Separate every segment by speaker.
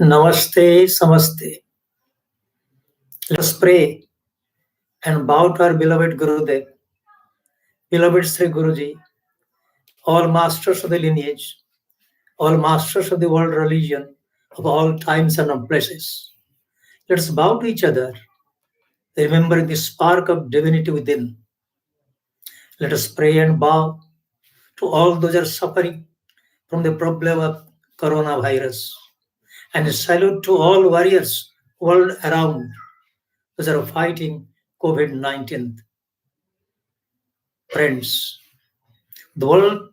Speaker 1: Namaste, Samaste. Let us pray and bow to our beloved Gurudev, beloved Sri Guruji, all masters of the lineage, all masters of the world religion of all times and of places. Let us bow to each other, remembering the spark of divinity within. Let us pray and bow to all those who are suffering from the problem of coronavirus. And a salute to all warriors world around those who are fighting COVID-19. Friends, the world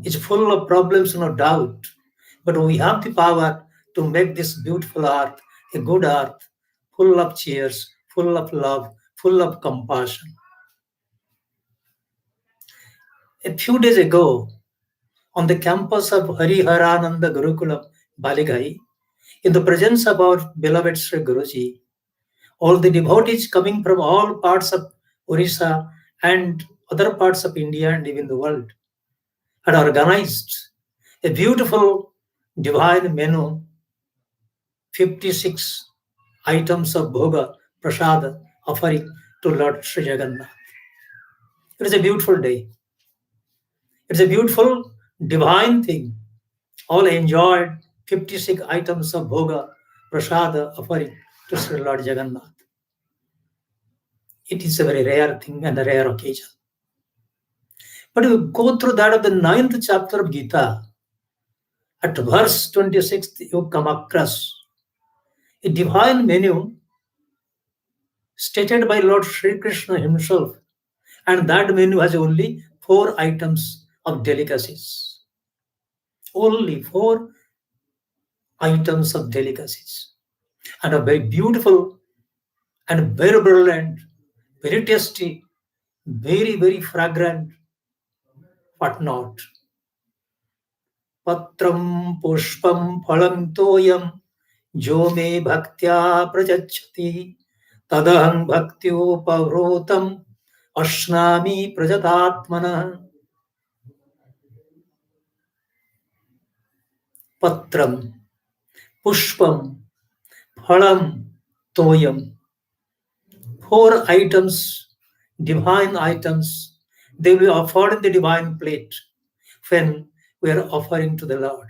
Speaker 1: is full of problems, no doubt, but we have the power to make this beautiful earth a good earth, full of cheers, full of love, full of compassion. A few days ago, on the campus of Hariharananda Gurukulam, Baligai, in the presence of our beloved Sri Guruji, all the devotees coming from all parts of Orissa and other parts of India and even the world had organized a beautiful divine menu, 56 items of bhoga, prasada, offering to Lord Sri Jagannath. It is a beautiful day. It's a beautiful divine thing. All enjoyed 56 items of bhoga, prasada, offering to Sri Lord Jagannath. It is a very rare thing and a rare occasion. But if you go through that of the 9th chapter of Gita, at verse 26, you come across a divine menu stated by Lord Sri Krishna himself, and that menu has only 4 items of delicacies. Only 4 items of delicacies. And a very beautiful and very brilliant, very tasty, very, very fragrant, whatnot. Patram pushpam phalam toyam jo me bhaktya prajachati tadaham bhaktyoparotam ashnami prajatatmana. Patram, pushpam, phalam, toyam. 4 items, divine items, they will be offered in the divine plate when we are offering to the Lord.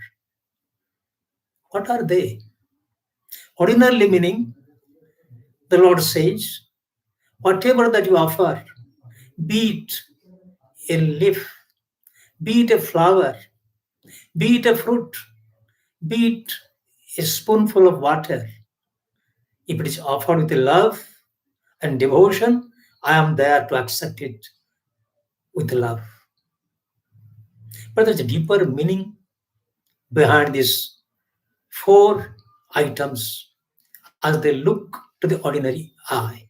Speaker 1: What are they? Ordinarily meaning, the Lord says, whatever that you offer, be it a leaf, be it a flower, be it a fruit, be it a spoonful of water, if it is offered with love and devotion, I am there to accept it with love. But there's a deeper meaning behind these 4 items as they look to the ordinary eye.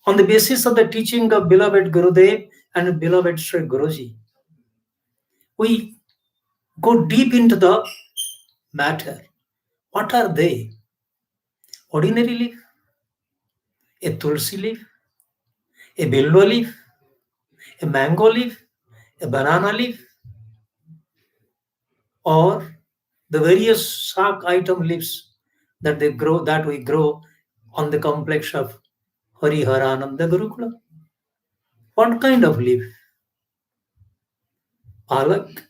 Speaker 1: On the basis of the teaching of beloved Gurudev and beloved Sri Guruji, we go deep into the matter. What are they? Ordinary leaf, a tulsi leaf, a bilwa leaf, a mango leaf, a banana leaf, or the various shak item leaves that we grow on the complex of Hariharananda Gurukula. What kind of leaf? Palak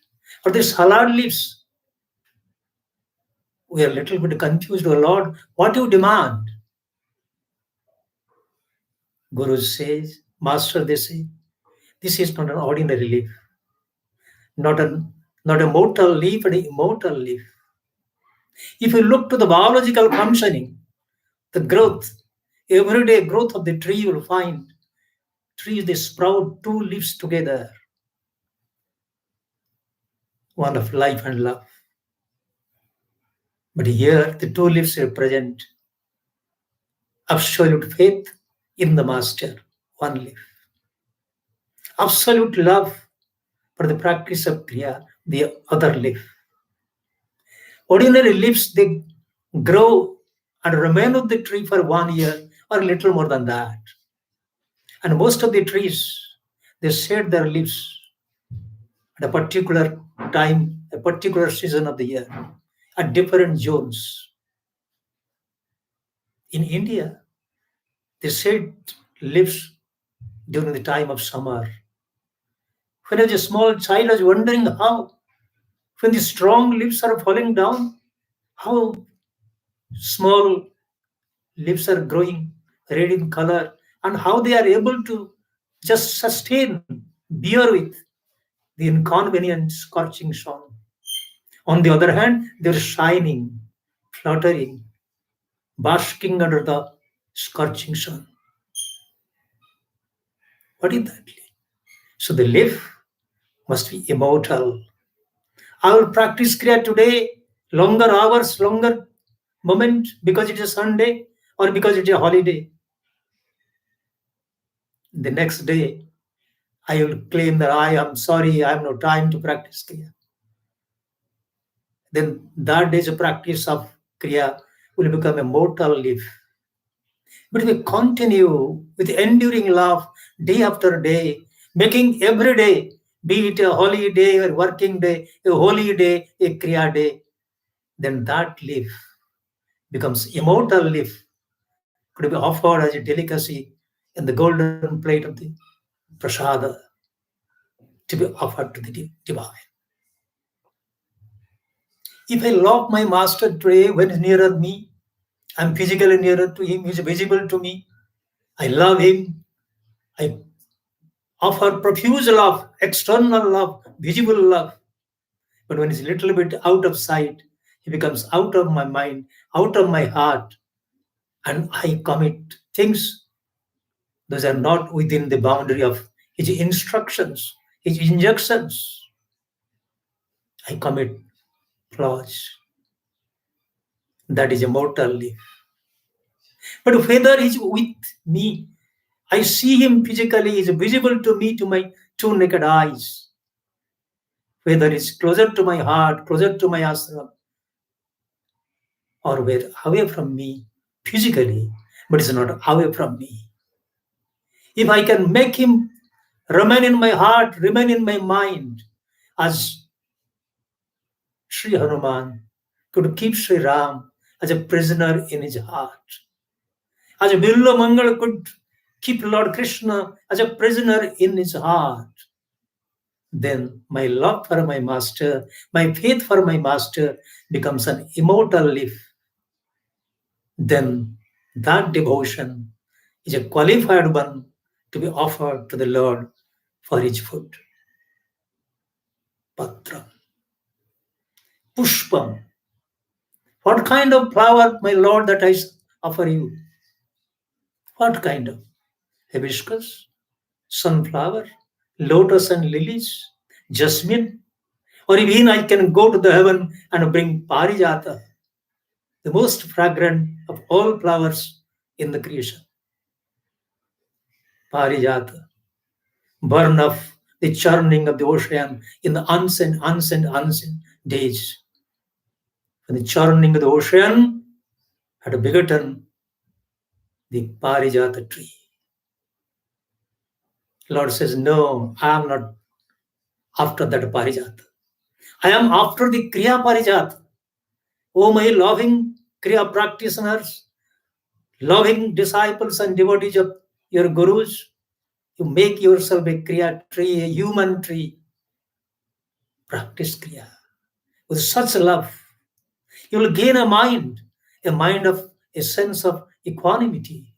Speaker 1: or the salad leaves? We are a little bit confused, oh Lord. What do you demand? Guru says, Master, they say, this is not an ordinary leaf, not a mortal leaf, but an immortal leaf. If you look to the biological functioning, the growth, everyday growth of the tree, you will find trees, they sprout 2 leaves together. One of life and love. But here, the 2 leaves represent absolute faith in the Master, 1 leaf. Absolute love for the practice of Kriya, the other leaf. Ordinary leaves, they grow and remain on the tree for 1 year or a little more than that. And most of the trees, they shed their leaves at a particular time, a particular season of the year. at different zones. In India, the shade lives during the time of summer. When I was a small child, I was wondering how, when the strong leaves are falling down, how small leaves are growing red in color, and how they are able to just sustain, bear with the inconvenient scorching sun. On the other hand, they're shining, fluttering, basking under the scorching sun. What is that? So the leaf must be immortal. I will practice Kriya today, longer hours, longer moment, because it is a Sunday or because it is a holiday. The next day, I will claim that I am sorry, I have no time to practice Kriya. Then that day's practice of Kriya will become a mortal leaf. But we continue with enduring love day after day, making every day, be it a holy day or working day, a holy day, a Kriya day, then that leaf becomes immortal leaf, could be offered as a delicacy in the golden plate of the prasada to be offered to the divine. If I love my master today when he's nearer me, I'm physically nearer to him, he's visible to me. I love him. I offer profuse love, external love, visible love. But when he's a little bit out of sight, he becomes out of my mind, out of my heart, and I commit things those are not within the boundary of his instructions, his injunctions. I commit flaws. That is a mortal leaf. But whether he's with me, I see him physically, is visible to me to my two naked eyes. Whether it's closer to my heart, closer to my ashram, or where away from me physically, but it's not away from me. If I can make him remain in my heart, remain in my mind, as Sri Hanuman could keep Sri Ram as a prisoner in his heart, as Billo Mangal could keep Lord Krishna as a prisoner in his heart, then my love for my master, my faith for my master becomes an immortal leaf. Then that devotion is a qualified one to be offered to the Lord for his food. Patram. Pushpam. What kind of flower, my Lord, that I offer you? What kind of? Hibiscus, sunflower, lotus and lilies, jasmine, or even I can go to the heaven and bring parijata, the most fragrant of all flowers in the creation. Parijata, born of the churning of the ocean in the unsent days. When the churning of the ocean had begotten the parijata tree. Lord says, no, I am not after that parijata. I am after the kriya parijata. Oh, my loving kriya practitioners, loving disciples and devotees of your gurus, you make yourself a kriya tree, a human tree. Practice kriya with such love. You will gain a mind of a sense of equanimity,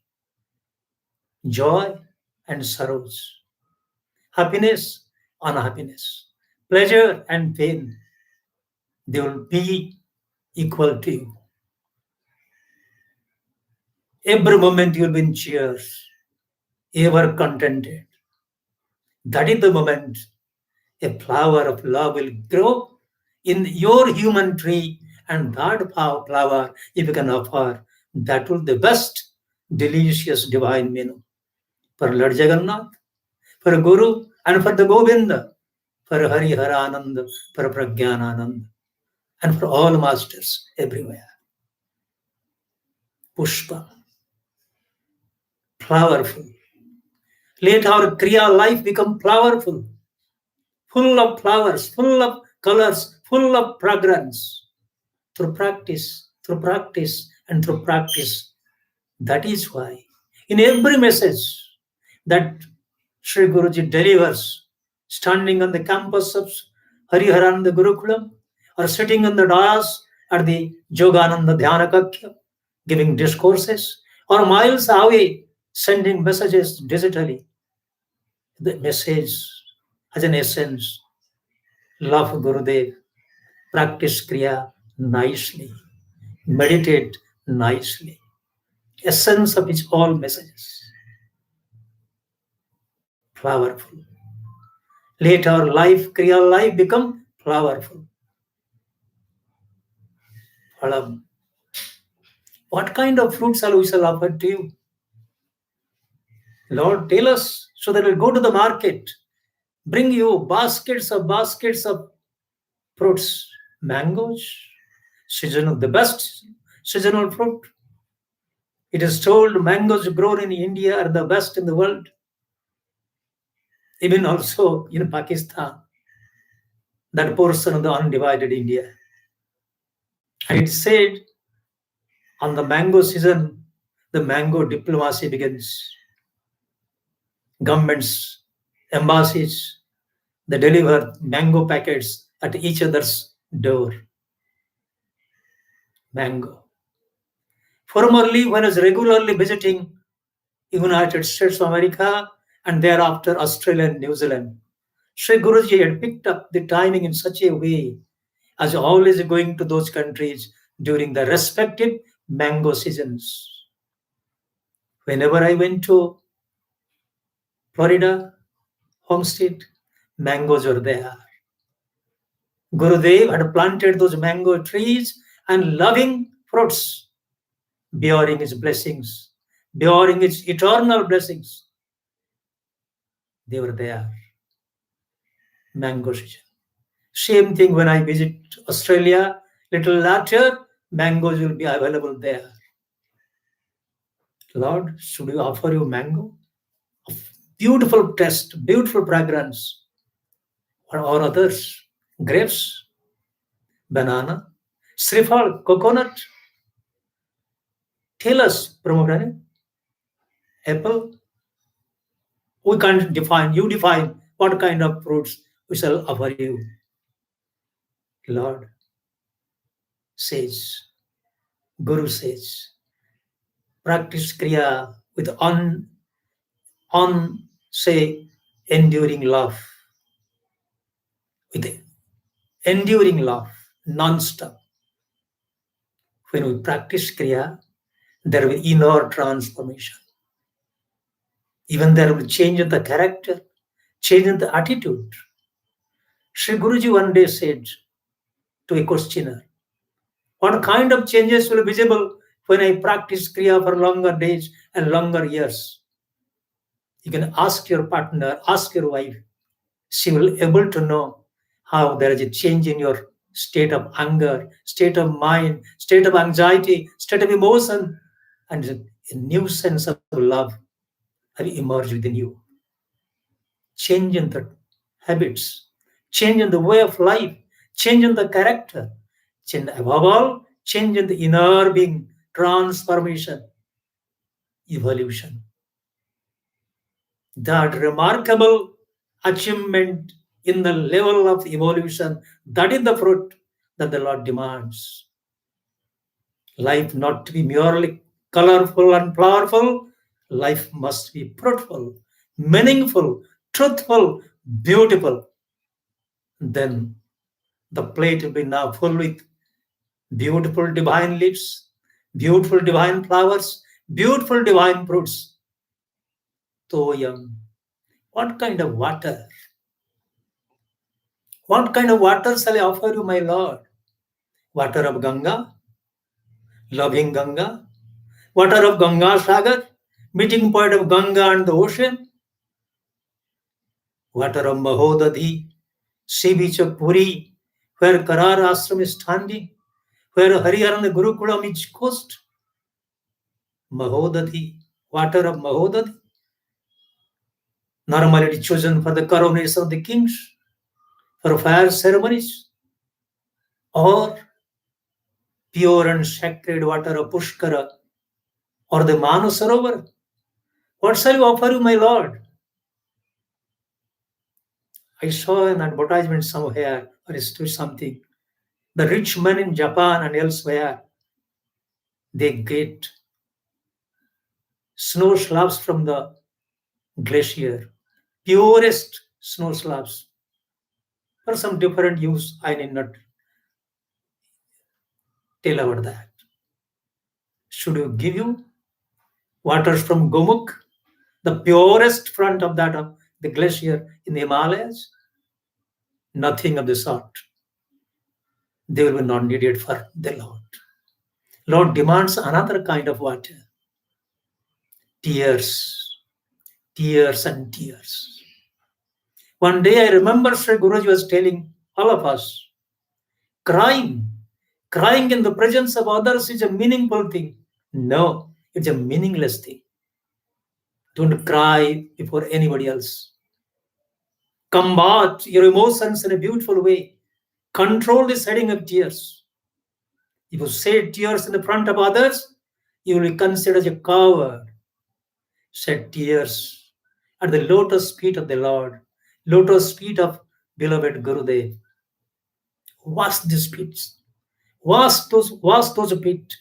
Speaker 1: joy and sorrows, happiness, unhappiness, pleasure and pain. They will be equal to you. Every moment you will be in cheers, ever contented. That is the moment a flower of love will grow in your human tree, and that flower, if you can offer, that will be the best, delicious divine menu for Lord Jagannath, for Guru, and for the Govinda, for Hari Haranand, for Pragyananand, and for all masters everywhere. Pushpa, flowerful. Let our Kriya life become flowerful, full of flowers, full of colors, full of fragrance. through practice, and through practice. That is why in every message that Sri Guruji delivers, standing on the campus of Hariharananda Gurukulam or sitting on the dais at the Yogananda Dhyana Kakya, giving discourses, or miles away sending messages digitally, the message has an essence. Love Gurudev, practice Kriya nicely, meditate nicely. Essence of its all messages. Powerful. Let our life, Kriya life, become powerful. Phalam. What kind of fruits shall we shall offer to you? Lord, tell us so that we'll go to the market, bring you baskets of fruits, mangoes, seasonal, the best seasonal fruit. It is told mangoes grown in India are the best in the world. Even also in Pakistan, that portion of the undivided India. And it said, on the mango season, the mango diplomacy begins. Governments, embassies, they deliver mango packets at each other's door. Mango. Formerly, when I was regularly visiting United States of America and thereafter Australia and New Zealand, Sri Guruji had picked up the timing in such a way as always going to those countries during the respective mango seasons. Whenever I went to Florida, home state, mangoes were there. Gurudev had planted those mango trees and loving fruits, bearing his blessings, bearing its eternal blessings. They were there. Mango season. Same thing when I visit Australia, little later, mangoes will be available there. Lord, should we offer you mango? Beautiful taste, beautiful fragrance. Or others? Grapes, banana, srifal, coconut. Tell us, pomegranate, apple. We can't define, you define what kind of fruits we shall offer you. Lord says, Guru says, practice Kriya with enduring love. With enduring love, non-stop. When we practice Kriya, there will be inner transformation. Even there will be change in the character, change in the attitude. Sri Guruji one day said to a questioner, what kind of changes will be visible when I practice Kriya for longer days and longer years? You can ask your partner, ask your wife. She will be able to know how there is a change in your state of anger, state of mind, state of anxiety, state of emotion, and a new sense of love have emerged within you. Change in the habits, change in the way of life, change in the character, change above all, change in the inner being, transformation, evolution. That remarkable achievement in the level of evolution, that is the fruit that the Lord demands. Life not to be merely colorful and flowerful, life must be fruitful, meaningful, truthful, beautiful. Then the plate will be now full with beautiful divine leaves, beautiful divine flowers, beautiful divine fruits. Toyam. What kind of water? What kind of water shall I offer you, my Lord? Water of Ganga, loving Ganga, water of Ganga Sagar, meeting point of Ganga and the ocean, water of Mahodadhi, sea beach of Puri, where Karar Ashram is standing, where Hariharan Gurukulam is coast. Mahodadhi, water of Mahodadhi, normally chosen for the coronation of the kings, for fire ceremonies, or pure and sacred water of Pushkara or the Manasarovar? What shall you offer you, my Lord? I saw an advertisement somewhere or something. The rich men in Japan and elsewhere, they get snow slabs from the glacier, purest snow slabs for some different use. I need not tell about that. Should you give you waters from Gomukh, the purest front of that of the glacier in the Himalayas? Nothing of the sort. They will be not needed for the Lord. Lord demands another kind of water. Tears, tears and tears. One day I remember Sri Guruji was telling all of us, crying, crying in the presence of others is a meaningful thing. No, it's a meaningless thing. Don't cry before anybody else. Combat your emotions in a beautiful way. Control the shedding of tears. If you shed tears in the front of others, you will be considered as a coward. Shed tears at the lotus feet of the Lord, lotus feet of beloved Gurudev. Wash these feet. Wash those feet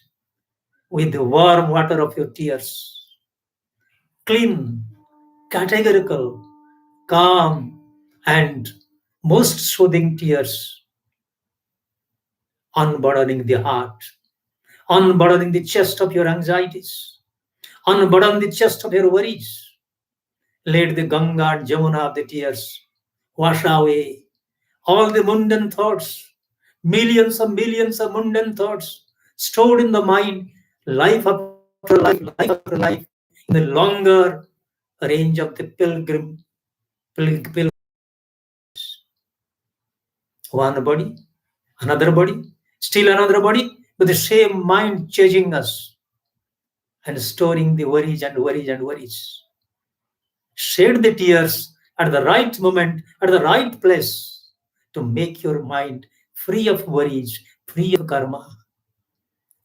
Speaker 1: with the warm water of your tears. Clean, categorical, calm, and most soothing tears, unburdening the heart, unburdening the chest of your anxieties, unburden the chest of your worries. Let the Ganga and Jamuna of the tears wash away all the mundane thoughts, millions of mundane thoughts stored in the mind, life after life, life after life, in the longer range of the pilgrim. One body, another body, still another body, with the same mind chasing us and storing the worries and worries and worries. Shed the tears at the right moment, at the right place to make your mind free of worries, free of karma.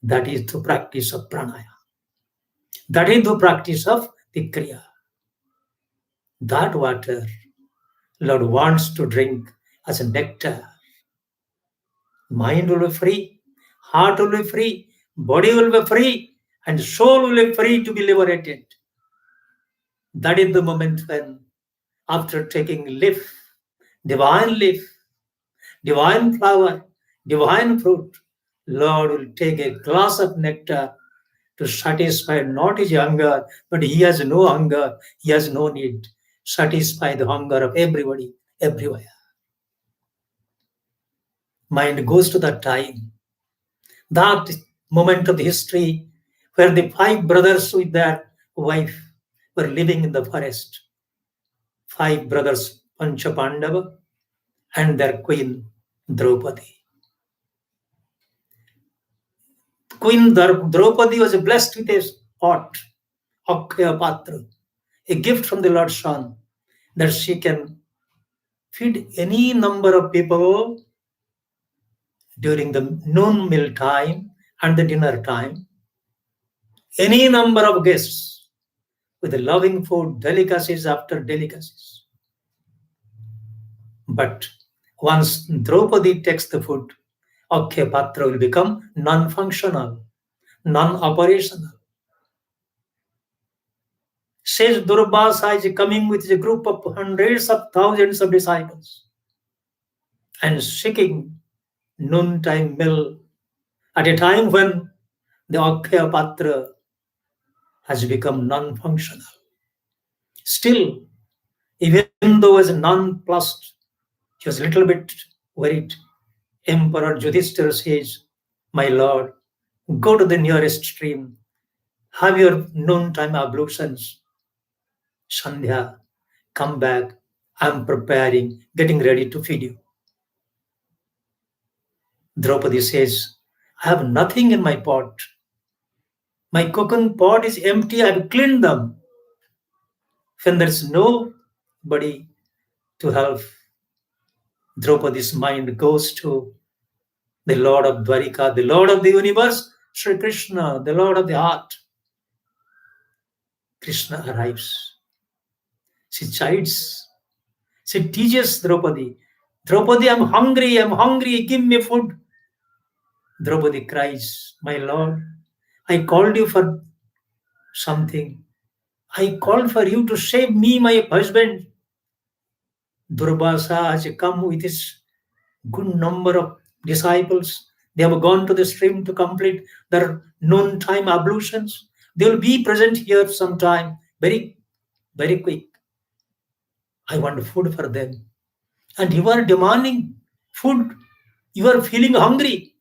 Speaker 1: That is the practice of pranaya. That is the practice of the kriya. That water Lord wants to drink as a nectar. Mind will be free, heart will be free, body will be free, and soul will be free to be liberated. That is the moment when, after taking leaf, divine flower, divine fruit, Lord will take a glass of nectar to satisfy not his hunger, but he has no hunger, he has no need. Satisfy the hunger of everybody, everywhere. Mind goes to that time, that moment of history where the 5 brothers with their wife were living in the forest. 5 brothers, Pancha Pandava, and their queen, Draupadi. Queen Draupadi was blessed with a pot, Akshaya Patra, a gift from the Lord's Son, that she can feed any number of people during the noon meal time and the dinner time, any number of guests with loving food, delicacies after delicacies. But once Draupadi takes the food, Akshaya Patra will become non-functional, non-operational. Says Durvasa is coming with a group of hundreds of thousands of disciples and seeking noontime meal at a time when the Akshaya Patra has become non-functional. Still, even though as nonplussed, he was a little bit worried. Emperor Yudhishthira says, "My lord, go to the nearest stream, have your noontime ablutions. Sandhya, come back. I'm preparing, getting ready to feed you." Draupadi says, "I have nothing in my pot. My cooking pot is empty. I've cleaned them." When there's nobody to help, Draupadi's mind goes to the Lord of Dwarika, the Lord of the universe, Sri Krishna, the Lord of the heart. Krishna arrives. She chides. She teaches Draupadi. Draupadi, I'm hungry, give me food. Draupadi cries, my lord, I called you for something. I called for you to save me, my husband. Durvasa has come with his good number of disciples. They have gone to the stream to complete their noontime ablutions. They will be present here sometime, very, very quick. I want food for them. And you are demanding food. You are feeling hungry.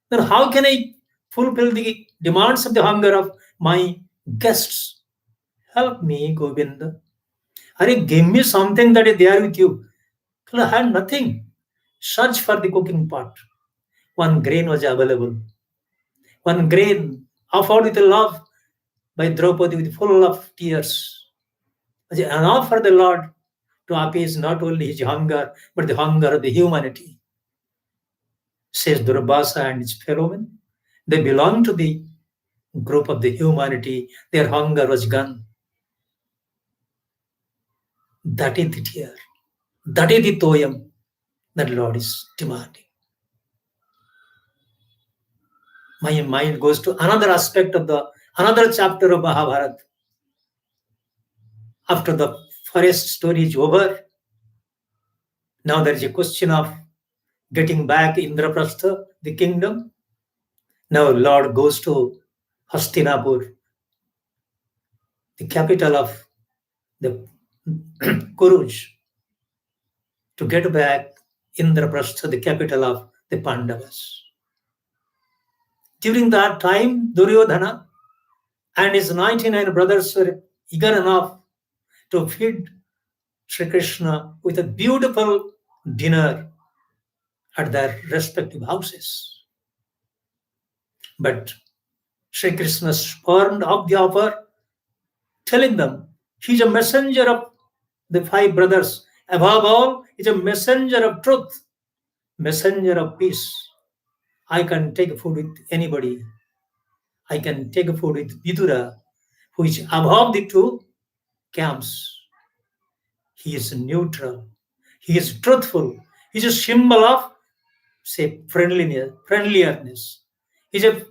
Speaker 1: Then how can I fulfill the demands of the hunger of my guests? Help me, Govinda. Hurry, give me something that is there with you. I had nothing. Search for the cooking pot. One grain was available. One grain offered with love by Draupadi with full of tears. Enough for the Lord to appease not only his hunger, but the hunger of the humanity. Says Durvasa and his fellowmen. They belong to the group of the humanity. Their hunger was gone. That is the tear. That is the toyam that Lord is demanding. My mind goes to another aspect of another chapter of Mahabharata. After the forest story is over, now there is a question of getting back Indraprastha, the kingdom. Now Lord goes to Hastinapur, the capital of the Kuruj, to get back Indraprastha, the capital of the Pandavas. During that time, Duryodhana and his 99 brothers were eager enough to feed Sri Krishna with a beautiful dinner at their respective houses. But Sri Krishna spurned up the offer, telling them he's a messenger of the 5 brothers. Above all, he's a messenger of truth, messenger of peace. I can take food with anybody. I can take food with Vidura, who is above the 2 camps. He is neutral. He is truthful. He is a symbol of, say, friendliness. He is a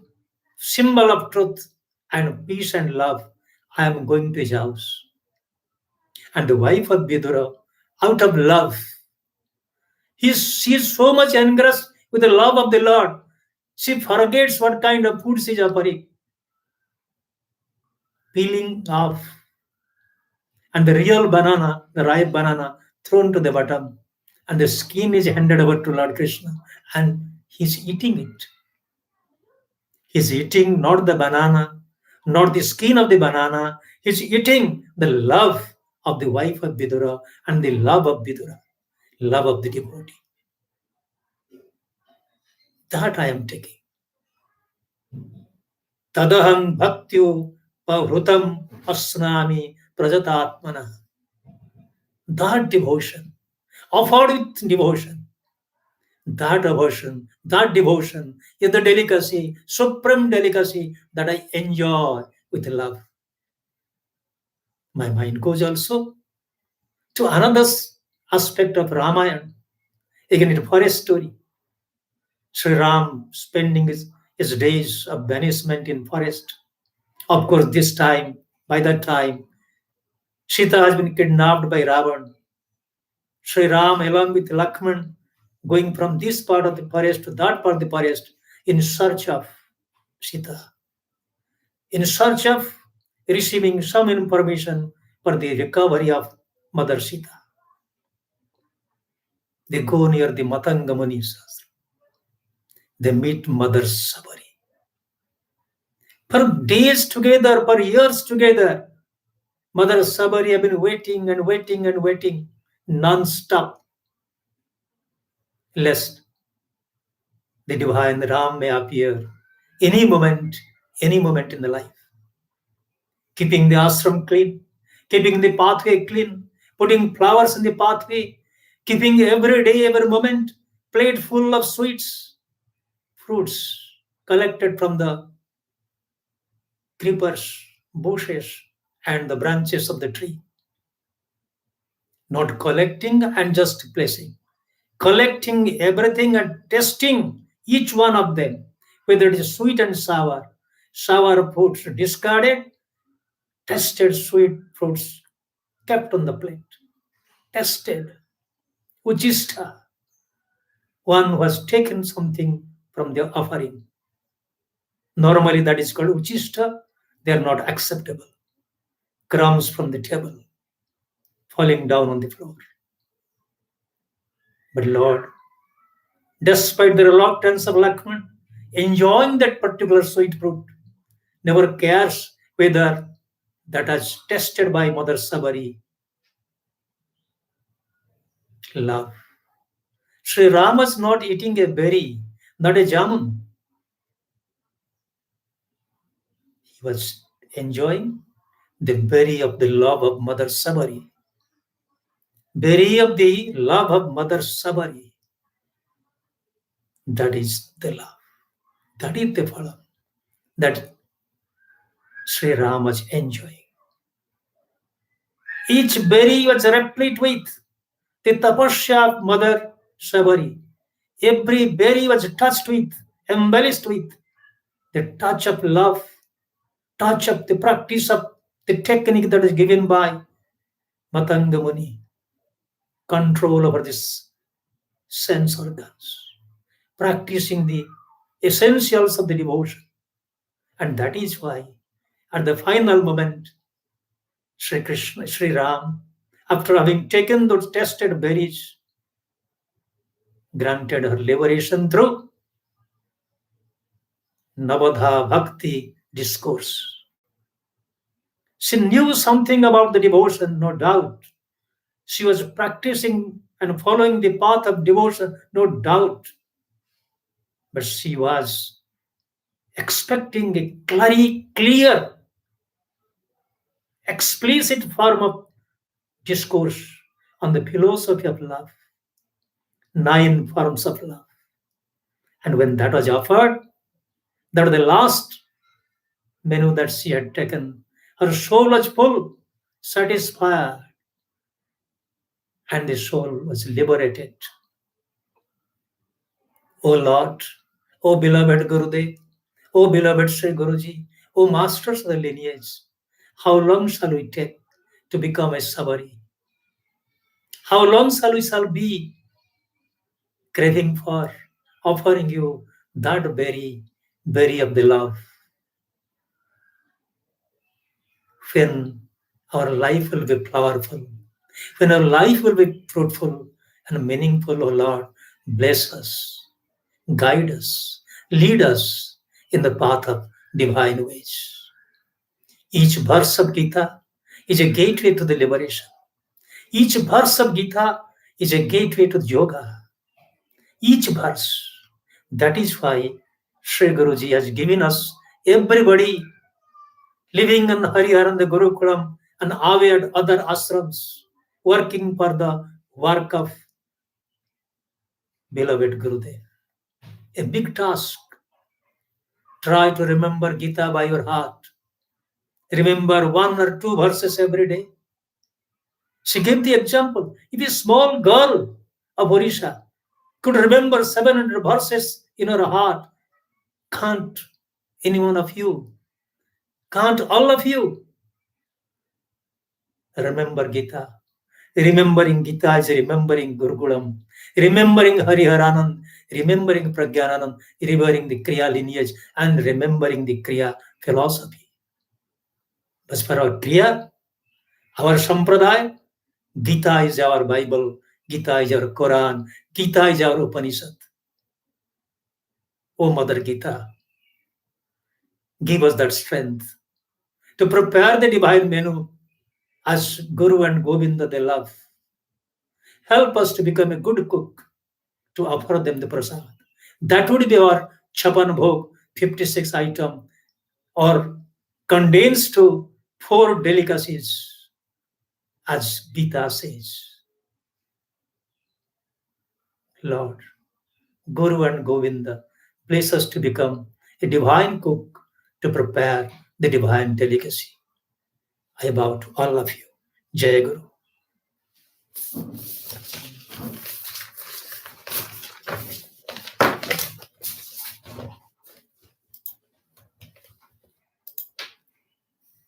Speaker 1: symbol of truth and peace and love. I am going to his house. And the wife of Vidura, out of love, she is so much engrossed with the love of the Lord. She forgets what kind of food she is offering. Peeling off. And the real banana, the ripe banana, thrown to the bottom. And the skin is handed over to Lord Krishna. And he's eating it. He's eating not the banana, not the skin of the banana. He's eating the love of the wife of Vidura and the love of Vidura, love of the devotee. That I am taking. Tadaham bhaktyu pavrutam asnami prajatatmana. That devotion, offered with devotion, that devotion is the delicacy, supreme delicacy that I enjoy with love. My mind goes also to another aspect of Ramayana. Again, it's a forest story. Sri Ram spending his days of banishment in forest. Of course, by that time, Sita has been kidnapped by Ravan. Sri Ram, along with Lakshman, going from this part of the forest to that part of the forest in search of Sita, in search of receiving some information for the recovery of Mother Sita. They go near the Matanga Muni's house. They meet Mother Sabari. For days together, for years together, Mother Sabari have been waiting and waiting and waiting non-stop, lest the divine Ram may appear any moment in the life. Keeping the ashram clean, keeping the pathway clean, putting flowers in the pathway, keeping every day, every moment, plate full of sweets, fruits collected from the creepers, bushes, and the branches of the tree. Not collecting and just placing. Collecting everything and testing each one of them, whether it is sweet and sour. Sour fruits discarded, tested sweet fruits kept on the plate. Tested. Uchista, one who has taken something from the offering. Normally that is called uchista. They are not acceptable. Crumbs from the table falling down on the floor. But Lord, despite the reluctance of Lakshman, enjoying that particular sweet fruit, never cares whether that is tested by Mother Sabari. Love. Sri Ram was not eating a berry, not a jamun. He was enjoying the berry of the love of Mother Sabari. Berry of the love of Mother Sabari. That is the love. That is the phalam that Sri Ram was enjoying. Each berry was replete with the tapasya of Mother Sabari. Every berry was touched with, embellished with the touch of love, touch of the practice of the technique that is given by Matanga Muni, control over this sense organs, practicing the essentials of the devotion. And that is why, at the final moment, Sri Krishna, Sri Ram, after having taken those tested berries, granted her liberation through Navadha Bhakti discourse. She knew something about the devotion, no doubt. She was practicing and following the path of devotion, no doubt. But she was expecting a clear, explicit form of discourse on the philosophy of love, 9 forms of love. And when that was offered, that was the last menu that she had taken. Her soul was full, satisfied, and the soul was liberated. O Lord, O beloved Gurudev, O beloved Sri Guruji, O masters of the lineage, how long shall we take to become a Sabari? How long shall we be craving for offering you that berry of the love? When our life will be powerful, when our life will be fruitful and meaningful, O Lord, bless us, guide us, lead us in the path of divine ways. Each verse of Gita is a gateway to the liberation. Each verse of Gita is a gateway to yoga. Each verse. That is why Sri Guruji has given us everybody living in Hariharan, the Gurukulam, and away at other ashrams, working for the work of beloved Gurudev. A big task. Try to remember Gita by your heart. Remember 1 or 2 verses every day. She gave the example. If a small girl of Orisha could remember 700 verses in her heart, can't any one of you? Can't all of you remember Gita? Remembering Gita is remembering Gurukulam, remembering Hariharanand, remembering Pragyananand, remembering the Kriya lineage, and remembering the Kriya philosophy. As for our Kriya, our Sampradaya, Gita is our Bible, Gita is our Quran, Gita is our Upanishad. O Mother Gita, give us that strength to prepare the divine menu as Guru and Govinda they love. Help us to become a good cook to offer them the prasad. That would be our Chapan Bhog, 56 item, or condensed to 4 delicacies, as Gita says. Lord, Guru and Govinda, Bless us to become a divine cook to prepare the divine delicacy. I bow to all of you. Jai Guru.